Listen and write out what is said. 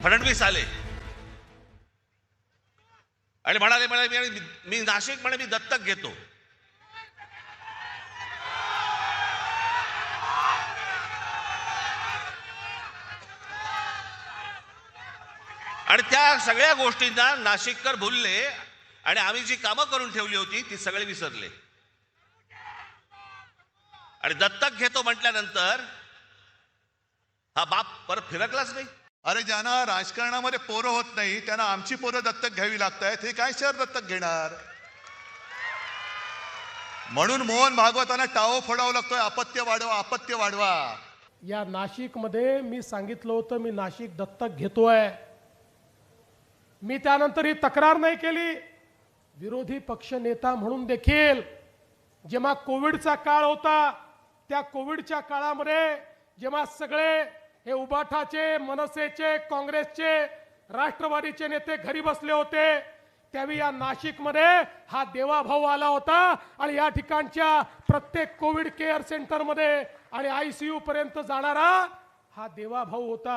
फडणवीस आले आणि म्हणाले मी नाशिक मी दत्तक घेतो. आणि त्या सगळ्या गोष्टींना नाशिककर भुलले आणि आम्ही जी कामं करून ठेवली होती ती सगळे विसरले. आणि दत्तक घेतो म्हटल्यानंतर हा बाप परत फिरकलाच नाही. अरे ज्यांना राजकारणामध्ये पोरं होत नाही त्यांना आमची पोरं दत्तक घ्यावी लागतात. हे काय शहर दत्तक घेणार? म्हणून मोहन भागवतांना टाओ फोडावं लागतोय, अपत्य वाढवा, अपत्य वाढवा. या नाशिकमध्ये मी सांगितलं होतं मी नाशिक दत्तक घेतोय. मी त्यानंतर ही तक्रार नाही केली. विरोधी पक्ष नेता म्हणून देखील जेव्हा कोविडचा काळ होता त्या कोविडच्या काळामध्ये जेव्हा सगळे हे उबाठाचे, मनसेचे, काँग्रेसचे, राष्ट्रवादीचे नेते घरी बसले होते त्यावेळी या नाशिकमध्ये हा देवाभाऊ आला होता आणि या ठिकाणच्या प्रत्येक कोविड केअर सेंटरमध्ये आणि ICU पर्यंत जाणारा हा देवाभाऊ होता.